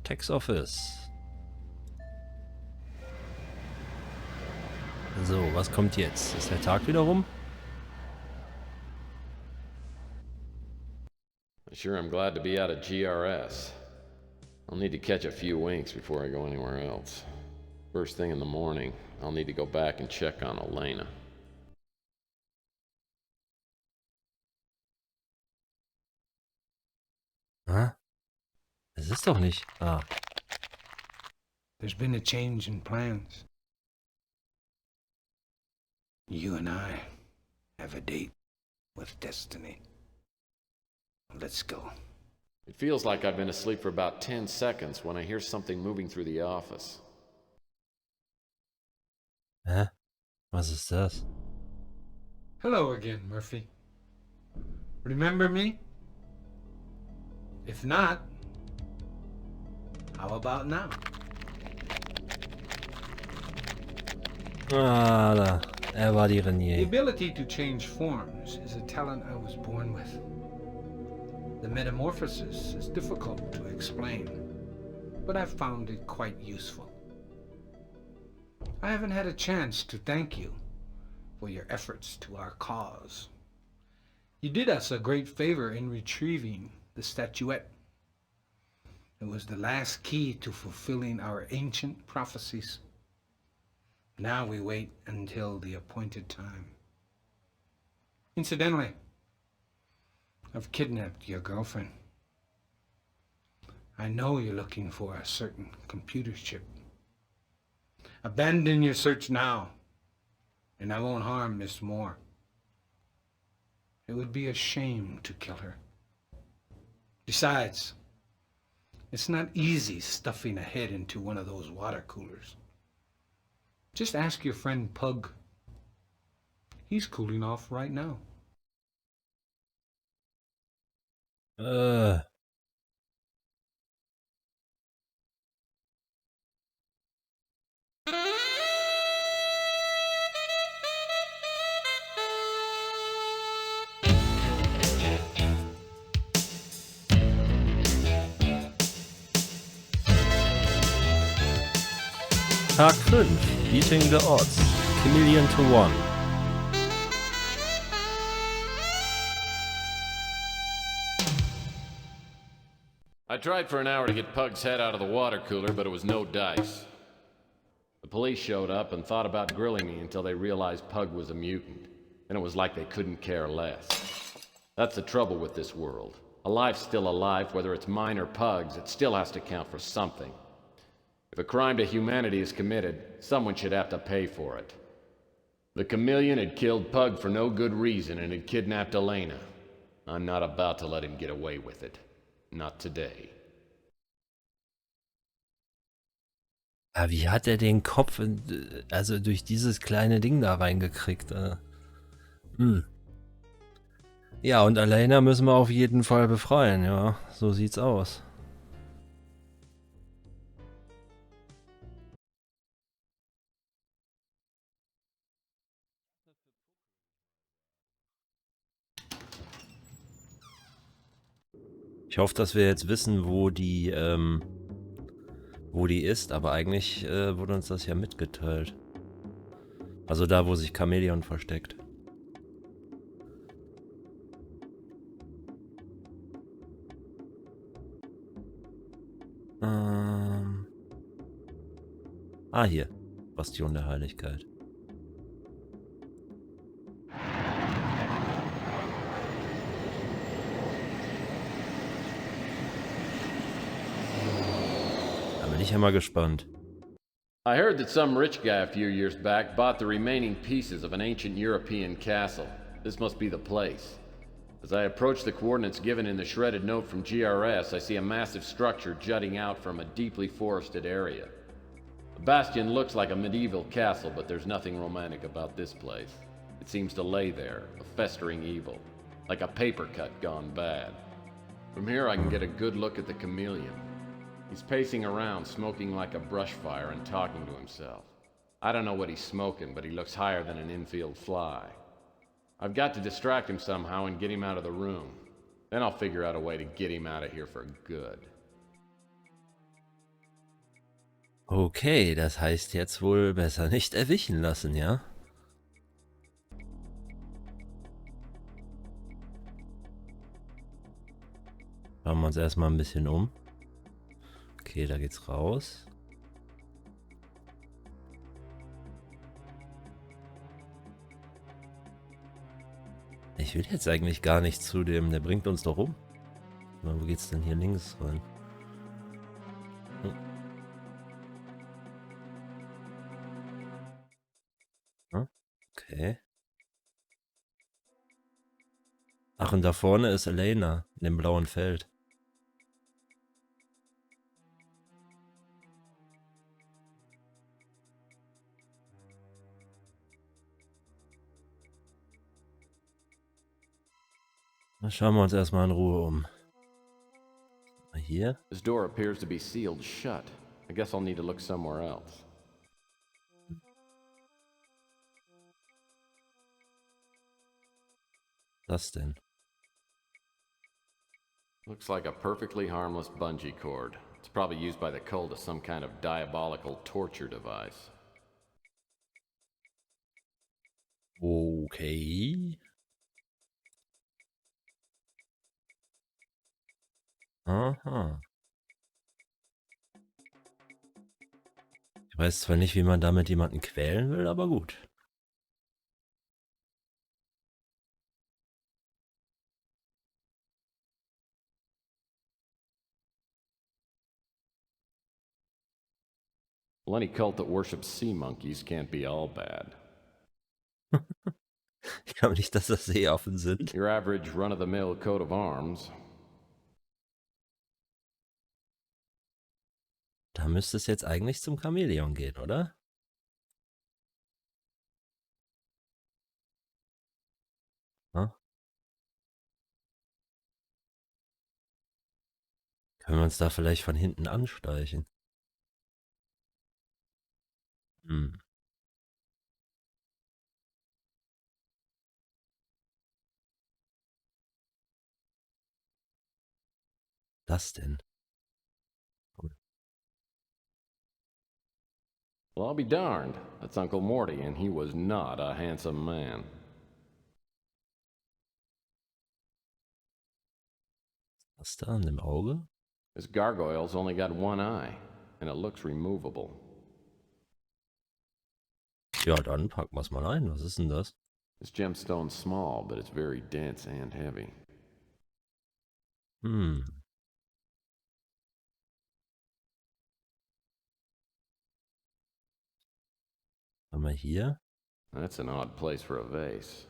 Tex Office. So, was kommt jetzt? Ist der Tag wieder rum? Sure, I'm glad to be out of GRS. I'll need to catch a few winks before I go anywhere else. First thing in the morning, I'll need to go back and check on Elena. Hä? Das ist doch nicht... Ah. There's been a change in plans. You and I have a date with destiny. Let's go. It feels like I've been asleep for about 10 seconds when I hear something moving through the office. Hä? Was ist das? Hello again, Murphy. Remember me? If not, how about now? Ah, da. War die The Renier. ability to change forms is a talent I was born with. The metamorphosis is difficult to explain, but I've found it quite useful. I haven't had a chance to thank you for your efforts to our cause. You did us a great favor in retrieving the statuette. It was the last key to fulfilling our ancient prophecies. Now we wait until the appointed time. Incidentally, I've kidnapped your girlfriend. I know you're looking for a certain computer chip. Abandon your search now, and I won't harm Miss Moore. It would be a shame to kill her. Besides, it's not easy stuffing a head into one of those water coolers. Just ask your friend Pug. He's cooling off right now. Tag 5. Beating the odds. Chamäleon to 1. I tried for an hour to get Pug's head out of the water cooler, but it was no dice. The police showed up and thought about grilling me until they realized Pug was a mutant, and it was like they couldn't care less. That's the trouble with this world. A life's still a life, whether it's mine or Pug's, it still has to count for something. If a crime to humanity is committed, someone should have to pay for it. The Chamäleon had killed Pug for no good reason and had kidnapped Elena. I'm not about to let him get away with it. Not today. Ah, wie hat er den Kopf also durch dieses kleine Ding da reingekriegt? Ja, und Allein müssen wir auf jeden Fall befreien, ja. So sieht's aus. Ich hoffe, dass wir jetzt wissen, wo die ist, aber eigentlich wurde uns das ja mitgeteilt. Also da, wo sich Chamäleon versteckt. Hier. Bastion der Heiligkeit. Da bin ich ja mal gespannt. I heard that some rich guy a few years back bought the remaining pieces of an ancient European castle. This must be the place. As I approach the coordinates given in the shredded note from GRS, I see a massive structure jutting out from a deeply forested area. The bastion looks like a medieval castle, but there's nothing romantic about this place. It seems to lay there, a festering evil, like a paper cut gone bad. From here I can get a good look at the Chamäleon. He's pacing around, smoking like a brush fire and talking to himself. I don't know what he's smoking, but he looks higher than an infield fly. I've got to distract him somehow and get him out of the room. Then I'll figure out a way to get him out of here for good. Okay, das heißt jetzt wohl besser nicht erwischen lassen, ja? Schauen wir uns erstmal ein bisschen um. Okay, da geht's raus. Ich will jetzt eigentlich gar nicht zu dem, der bringt uns doch um. Na, wo geht's denn hier links rein? Hm. Okay. Ach, und da vorne ist Allein in dem blauen Feld. Dann schauen wir uns erstmal in Ruhe um. Mal hier. This door appears to be sealed shut. I guess I'll need to look somewhere else. Was denn? Looks like a perfectly harmless bungee cord. It's probably used by the cult as some kind of diabolical torture device. Okay. Aha. Ich weiß zwar nicht, wie man damit jemanden quälen will, aber gut. Well, any cult that worships sea monkeys can't be all bad. Ich glaube nicht, dass das Seeaffen sind. Your average run-of-the-mill coat of arms. Da müsste es jetzt eigentlich zum Chamäleon gehen, oder? Hm? Können wir uns da vielleicht von hinten ansteichen? Hm. Das denn? Well, I'll be darned. That's Uncle Morty, and he was not a handsome man. Was da an dem Auge? This gargoyle's only got one eye, and it looks removable. Ja, dann packen wir es mal ein. Was ist denn das? This gemstone's small, but it's very dense and heavy. Hm. Haben wir hier? That's an odd place for a vase.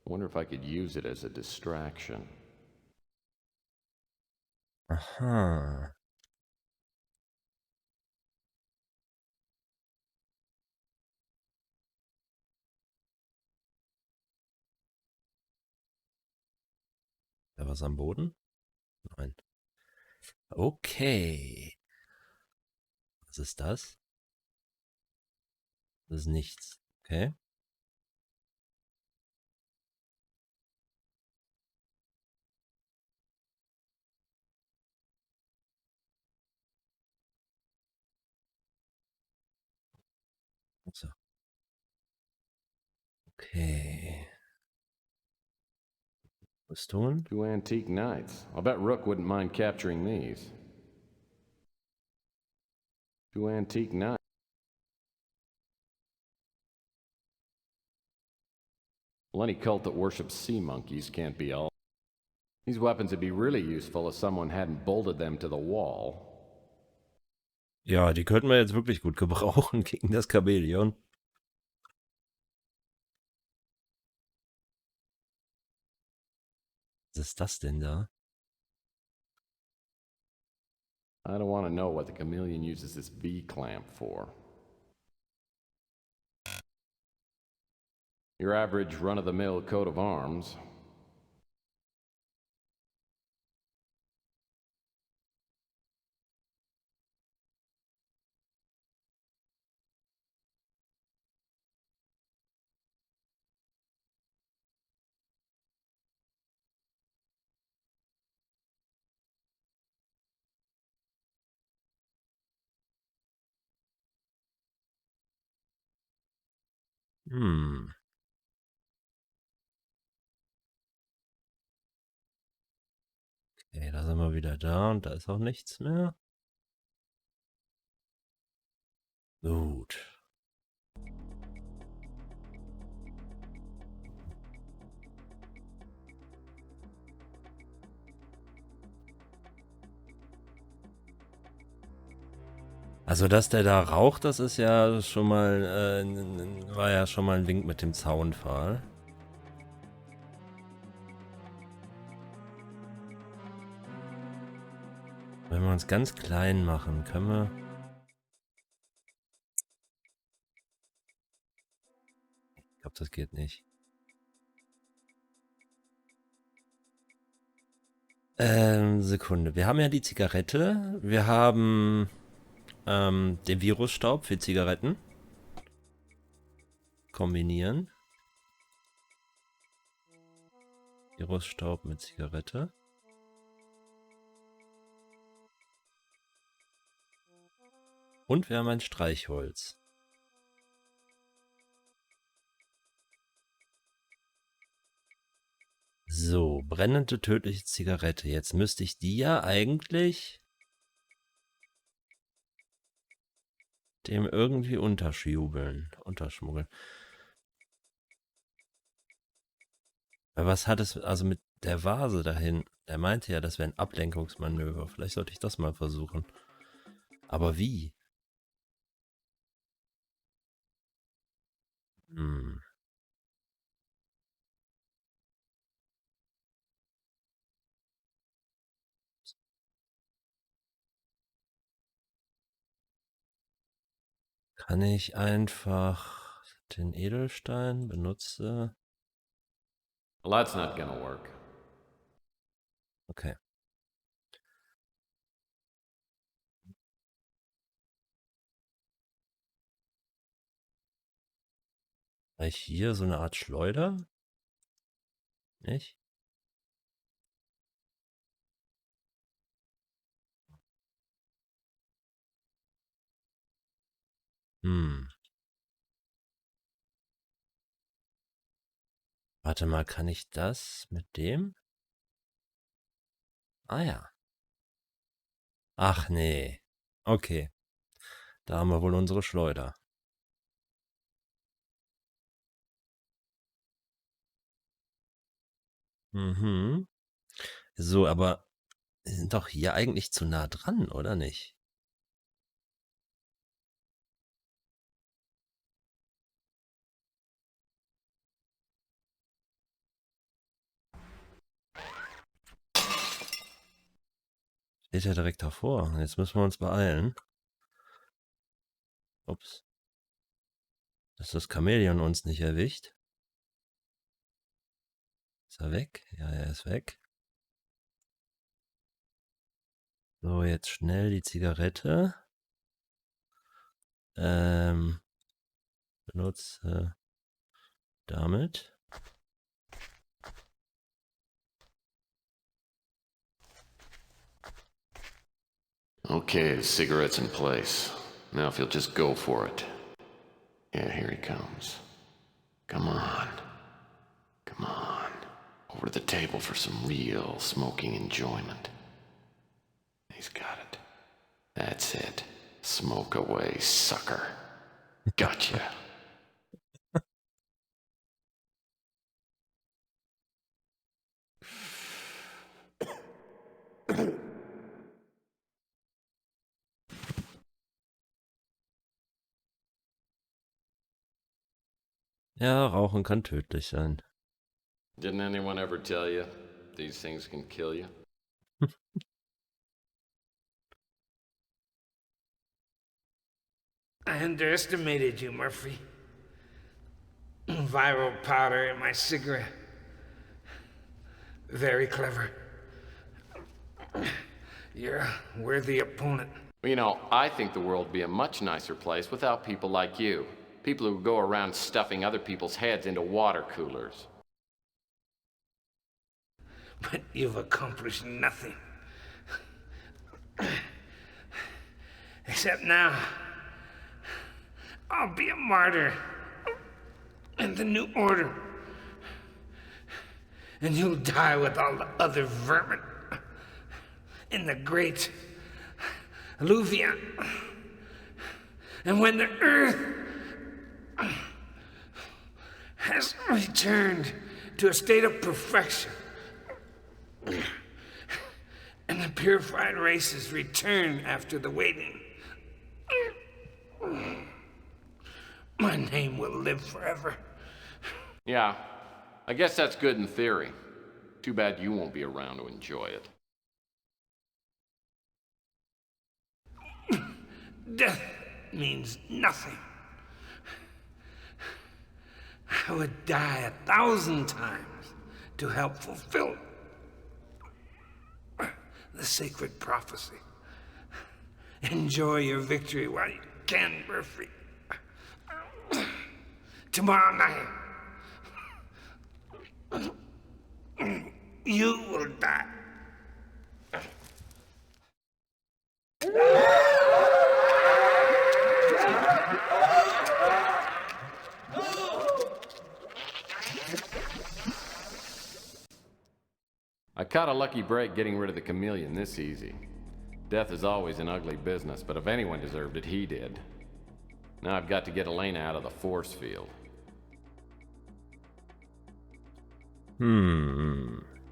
I wonder if I could use it as a distraction. Aha. Da was am Boden? Nein. Okay. Was ist das? Das ist nichts. Okay. So. Okay. Rüstungen? 2 antique knights. I'll bet Rook wouldn't mind capturing these. 2 antique knights. Well, any cult that worships sea monkeys can't be all. These weapons would be really useful if someone hadn't bolted them to the wall. Ja, die könnten wir jetzt wirklich gut gebrauchen gegen das Chamäleon. Was ist das denn da? I don't want to know what the chameleon uses this V-clamp for. Your average run-of-the-mill coat of arms. Hm. Okay, da sind wir wieder da und da ist auch nichts mehr. Gut. Also, dass der da raucht, das ist ja schon mal, war ja schon mal ein Wink mit dem Zaunpfahl. Wenn wir uns ganz klein machen, können wir... Ich glaube, das geht nicht. Sekunde. Wir haben ja die Zigarette. Wir haben den Virusstaub für Zigaretten. Kombinieren. Virusstaub mit Zigarette. Und wir haben ein Streichholz. So, brennende tödliche Zigarette. Jetzt müsste ich die ja eigentlich dem irgendwie unterschmuggeln. Aber was hat es also mit der Vase dahin? Er meinte ja, das wäre ein Ablenkungsmanöver. Vielleicht sollte ich das mal versuchen. Aber wie? Hm. Kann ich einfach den Edelstein benutze? Well, that's not gonna work. Okay. Habe ich hier so eine Art Schleuder? Nicht? Hm. Warte mal, kann ich das mit dem? Ah ja. Ach nee. Okay. Da haben wir wohl unsere Schleuder. Mhm. So, aber wir sind doch hier eigentlich zu nah dran, oder nicht? Steht ja direkt davor. Jetzt müssen wir uns beeilen. Ups. Dass das Chamäleon uns nicht erwischt. Ist er weg? Ja, er ist weg. So, jetzt schnell die Zigarette. Benutze damit. Okay, the cigarette's in place. Now if you'll just go for it. Yeah, here he comes. Come on. Come on. Over to the table for some real smoking enjoyment. He's got it. That's it. Smoke away, sucker. Gotcha. Ja, Rauchen kann tödlich sein. Didn't anyone ever tell you these things can kill you? I underestimated you, Murphy. Viral powder in my cigarette. Very clever. You're a worthy opponent. Well, you know, I think the world would be a much nicer place without people like you. People who go around stuffing other people's heads into water coolers. But you've accomplished nothing. Except now, I'll be a martyr. the new order. And you'll die with all the other vermin in the great alluvion. And when the earth has returned to a state of perfection, and the purified races return after the waiting, my name will live forever. Yeah, I guess that's good in theory. Too bad you won't be around to enjoy it. Death means nothing. I would die 1,000 times to help fulfill the sacred prophecy. Enjoy your victory while you can, Murphy. Tomorrow night, you will die. I caught a lucky break getting rid of the chameleon this easy. Death is always an ugly business, but if anyone deserved it, he did. Now I've got to get Elena out of the force field.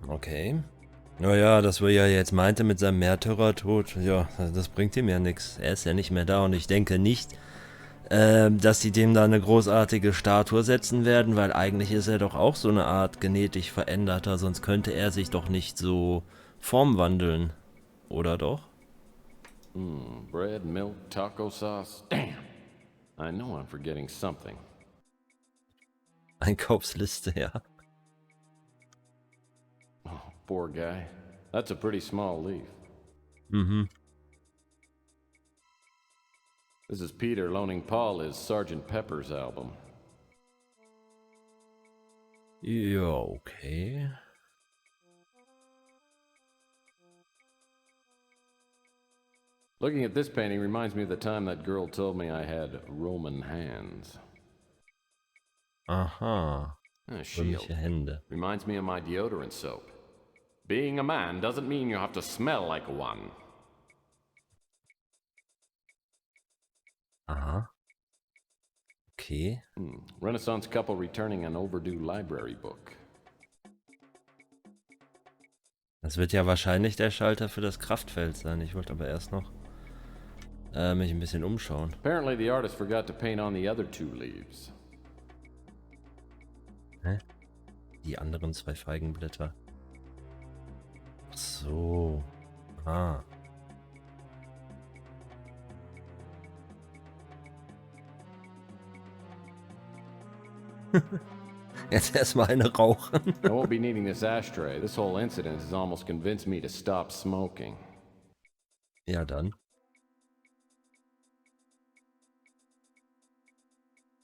Okay. Naja, das wir ja jetzt meinte mit seinem Märtyrertod, ja, das bringt ihm ja nichts. Er ist ja nicht mehr da und ich denke nicht, dass sie dem da eine großartige Statue setzen werden, weil eigentlich ist er doch auch so eine Art genetisch Veränderter, sonst könnte er sich doch nicht so formwandeln. Oder doch? Bread, milk, taco sauce. Damn. I know I'm forgetting something. Einkaufsliste, ja. Oh, poor guy. That's a pretty small leaf. This is Peter loaning Paul his Sgt. Pepper's album. Ja, okay. Looking at this painting reminds me of the time that girl told me I had Roman hands. Aha. A shield. Römische Hände. Reminds me of my deodorant soap. Being a man doesn't mean you have to smell like one. Aha. Okay. Renaissance couple returning an overdue library book. Das wird ja wahrscheinlich der Schalter für das Kraftfeld sein. Ich wollte aber erst noch mich ein bisschen umschauen. Apparently the artist forgot to paint on the other two leaves. Hä? Die anderen 2 Feigenblätter. Ach so. Ah. Jetzt erstmal eine rauchen. I won't be needing this ashtray. This whole incident has almost convinced me to stop smoking. Ja, dann.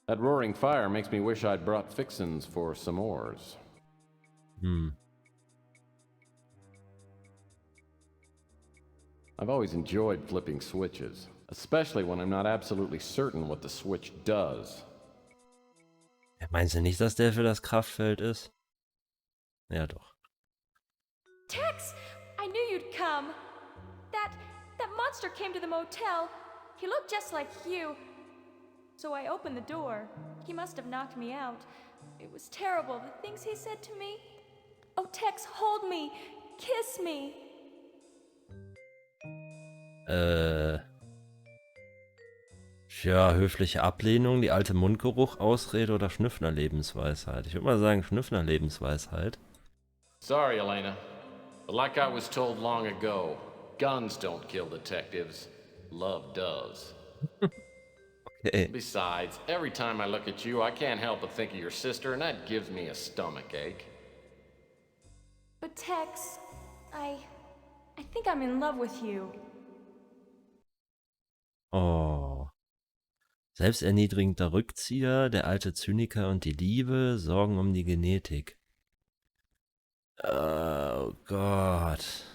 That roaring fire makes me wish I'd brought fixins for s'mores. I've always enjoyed flipping switches, especially when I'm not absolutely certain what the switch does. Meinst du nicht, dass der für das Kraftfeld ist? Ja, doch. Tex! I knew you'd come. That monster came to the motel. He looked just like you. So I opened the door. He must have knocked me out. It was terrible, the things he said to me. Oh, Tex, hold me. Kiss me. Ja, höfliche Ablehnung, die alte Mundgeruch, Ausrede oder Schnüffler-Lebensweisheit. Ich würde mal sagen Schnüffler-Lebensweisheit. Sorry, Elena. But like I was told long ago, guns don't kill detectives. Love does. Okay. Besides, every time I look at you, I can't help but think of your sister, and that gives me a stomachache. But Tex, I think I'm in love with you. Oh. Selbsterniedrigender Rückzieher, der alte Zyniker und die Liebe, Sorgen um die Genetik. Oh Gott.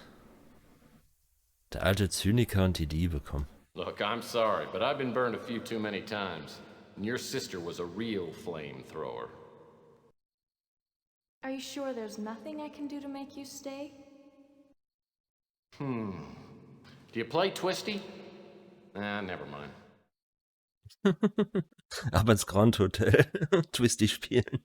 Der alte Zyniker und die Liebe, komm. Look, I'm sorry, but I've been burned a few too many times, and your sister was a real flamethrower. Are you sure there's nothing I can do to make you stay? Do you play Twisty? Never mind. Aber ins Grand Hotel Twisty spielen.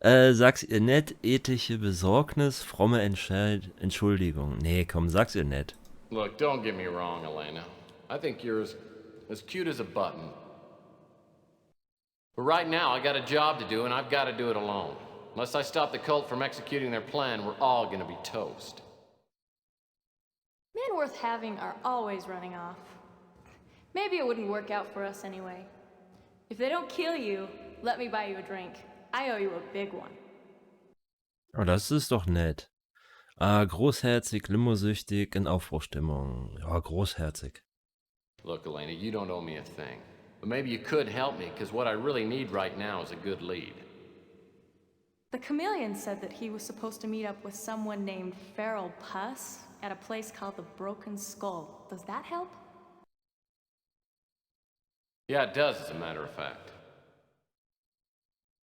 Sag's ihr nett, ethische Besorgnis, fromme Entschuldigung. Nee, komm, sag's ihr nett. Look, don't get me wrong, Elena. I think you're as cute as a button. But right now, I got a job to do, and I've got to do it alone. Unless I stop the cult from executing their plan, we're all gonna be toast. Men worth having are always running off. Maybe it wouldn't work out for us anyway. If they don't kill you, let me buy you a drink. I owe you a big one. Oh, das ist doch nett. Großherzig, limosüchtig, in Aufbruchstimmung. Ja, großherzig. Look, Elena, you don't owe me a thing. But maybe you could help me, because what I really need right now is a good lead. The Chamäleon said that he was supposed to meet up with someone named Feral Puss at a place called the Broken Skull. Does that help? Yeah, it does, as a matter of fact.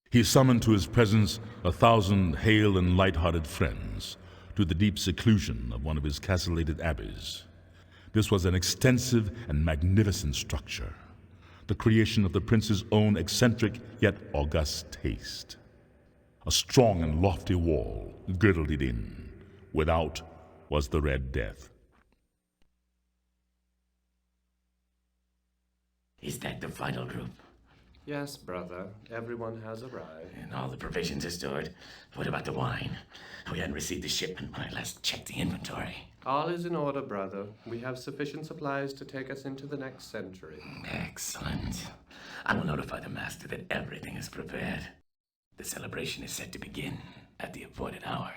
He summoned to his presence 1,000 hale and light-hearted friends to the deep seclusion of one of his castellated abbeys. This was an extensive and magnificent structure, the creation of the prince's own eccentric yet august taste. A strong and lofty wall girdled it in. Without was the Red Death. Is that the final group? Yes, brother. Everyone has arrived. And all the provisions are stored. What about the wine? We hadn't received the shipment when I last checked the inventory. All is in order, brother. We have sufficient supplies to take us into the next century. Excellent. I will notify the master that everything is prepared. The celebration is set to begin at the appointed hour.